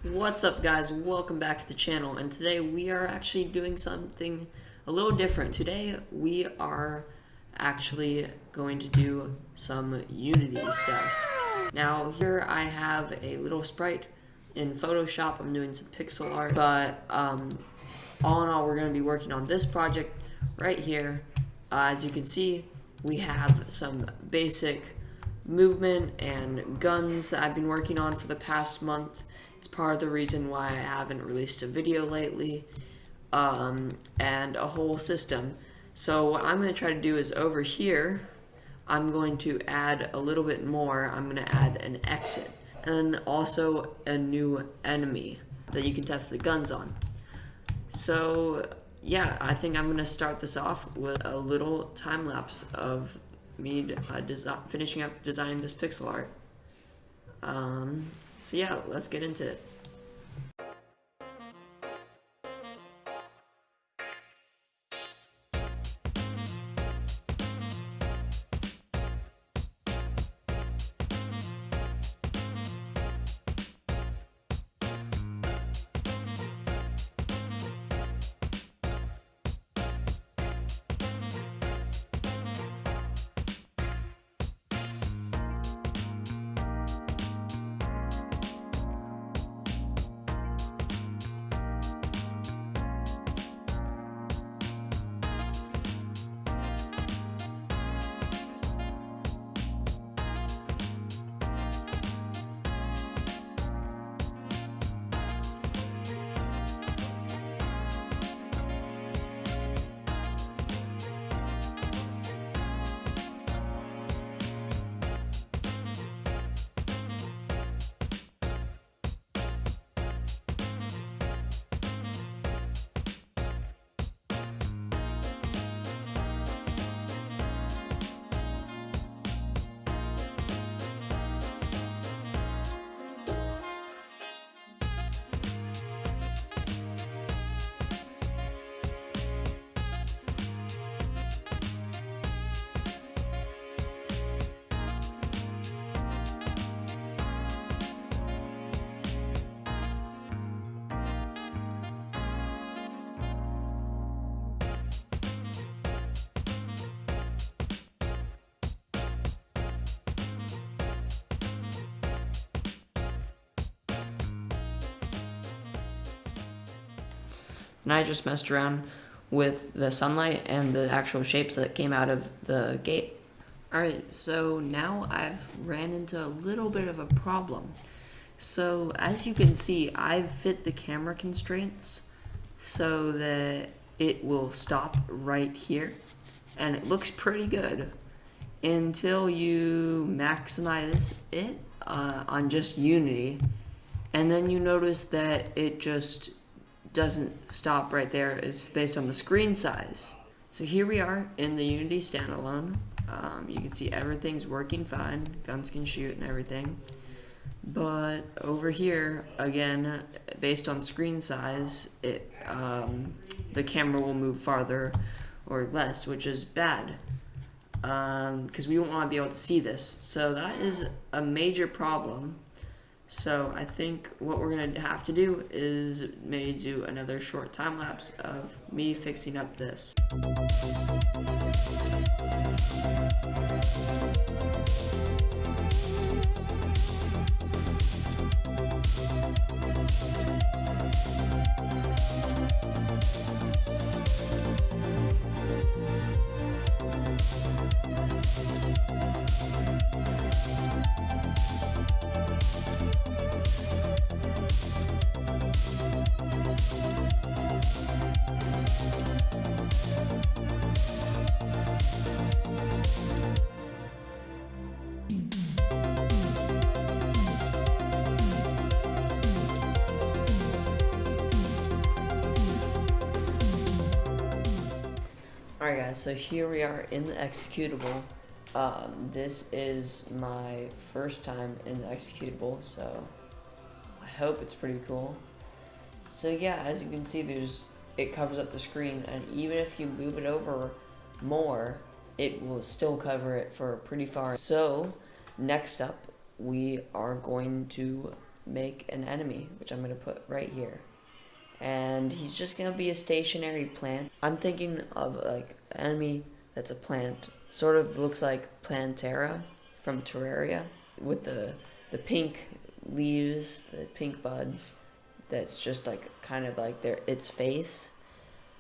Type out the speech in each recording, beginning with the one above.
What's up, guys? Welcome back to the channel, and today we are actually doing something a little different. Today we are actually going to do some Unity stuff. Now here I have a little sprite in Photoshop. I'm doing some pixel art, but all in all we're going to be working on this project right here. As you can see, we have some basic movement and guns that I've been working on for the past month. It's part of the reason why I haven't released a video lately, and a whole system. So what I'm going to try to do is over here, I'm going to add a little bit more. I'm going to add an exit and also a new enemy that you can test the guns on. So yeah, I think I'm going to start this off with a little time lapse of me finishing up designing this pixel art. So yeah, let's get into it. And I just messed around with the sunlight and the actual shapes that came out of the gate. Alright, so now I've ran into a little bit of a problem. So as you can see, I've fit the camera constraints so that it will stop right here. And it looks pretty good until you maximize it on just Unity. And then you notice that it just doesn't stop right there. It's based on the screen size. So here we are in the Unity standalone. You can see everything's working fine. Guns can shoot and everything. But over here, again, based on screen size, the camera will move farther or less, which is bad. Because we won't want to be able to see this. So that is a major problem. So I think what we're going to have to do is maybe do another short time lapse of me fixing up this. Alright guys, so here we are in the executable. This is my first time in the executable, so I hope it's pretty cool. So yeah, as you can see, it covers up the screen, and even if you move it over more, it will still cover it for pretty far. So next up, we are going to make an enemy, which I'm going to put right here. And he's just going to be a stationary plant. I'm thinking of like an enemy that's a plant. Sort of looks like Plantera from Terraria with the pink leaves, the pink buds. That's just like kind of like its face,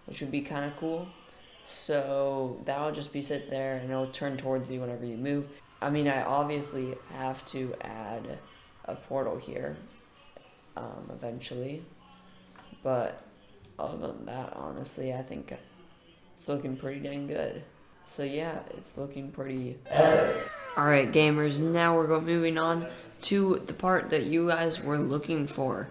which would be kind of cool. So that'll just be sit there and it'll turn towards you whenever you move. I mean, I obviously have to add a portal here eventually, but other than that, honestly, I think it's looking pretty dang good. So yeah, it's looking pretty Alright gamers, now we're moving on to the part that you guys were looking for.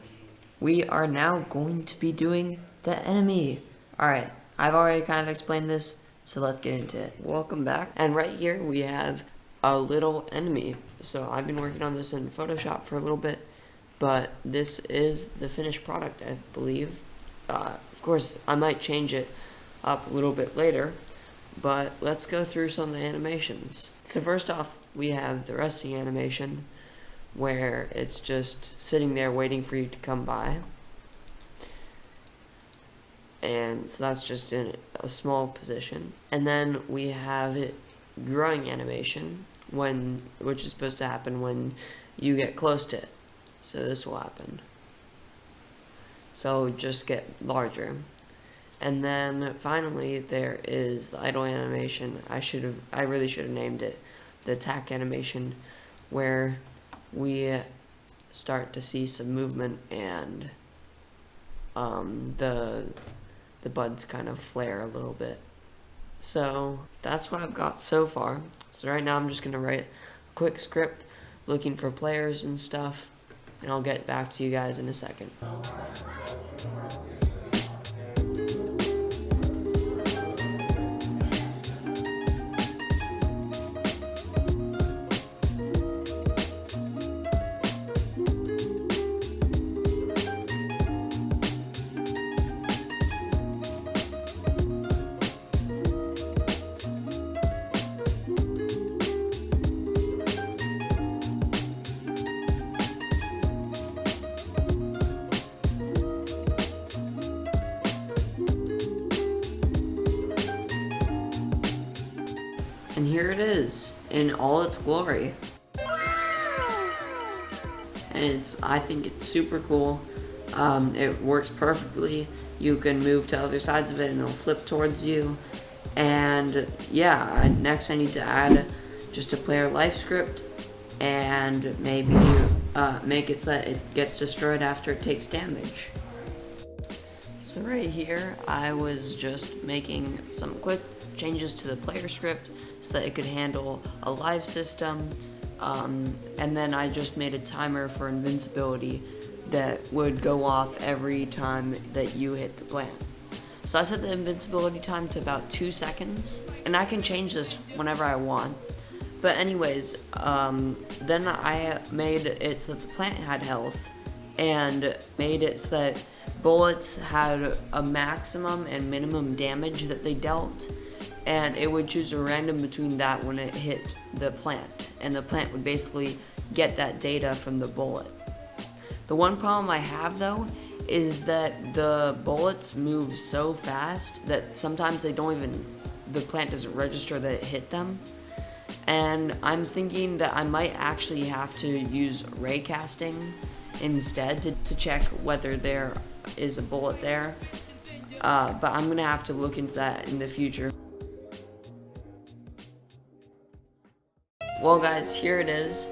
We are now going to be doing the enemy. Alright, I've already kind of explained this, so let's get into it. Welcome back, and right here we have a little enemy. So I've been working on this in Photoshop for a little bit, but this is the finished product, I believe. Of course, I might change it up a little bit later, but let's go through some of the animations. So first off, we have the resting animation, where it's just sitting there waiting for you to come by. And so that's just in a small position. And then we have it growing animation, which is supposed to happen when you get close to it. So this will happen. So just get larger. And then finally there is the idle animation. I really should have named it the attack animation, where we start to see some movement and the buds kind of flare a little bit. So that's what I've got so far. So right now I'm just gonna write a quick script looking for players and stuff, and I'll get back to you guys in a second. And here it is in all its glory. And I think it's super cool. It works perfectly. You can move to other sides of it and it'll flip towards you. And yeah, next I need to add just a player life script and maybe make it so that it gets destroyed after it takes damage. So right here, I was just making some quick changes to the player script so that it could handle a live system, and then I just made a timer for invincibility that would go off every time that you hit the plant. So I set the invincibility time to about 2 seconds, and I can change this whenever I want. But anyways, then I made it so that the plant had health, and made it so that bullets had a maximum and minimum damage that they dealt, and it would choose a random between that when it hit the plant, and the plant would basically get that data from the bullet. The one problem I have though is that the bullets move so fast that sometimes the plant doesn't register that it hit them. And I'm thinking that I might actually have to use ray casting instead to check whether there is a bullet there, but I'm gonna have to look into that in the future. Well guys, here it is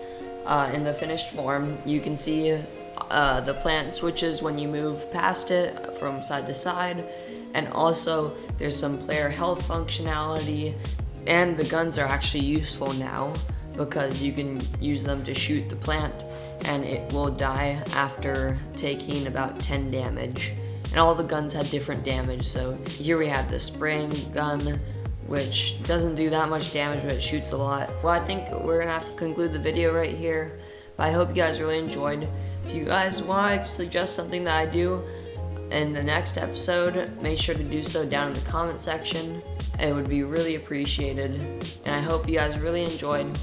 in the finished form. You can see the plant switches when you move past it from side to side, and also there's some player health functionality, and the guns are actually useful now because you can use them to shoot the plant and it will die after taking about 10 damage. And all the guns had different damage, so here we have the spraying gun, which doesn't do that much damage, but it shoots a lot. Well, I think we're gonna have to conclude the video right here, but I hope you guys really enjoyed. If you guys want to suggest something that I do in the next episode, make sure to do so down in the comment section. It would be really appreciated, and I hope you guys really enjoyed,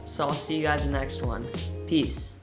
so I'll see you guys in the next one. Peace.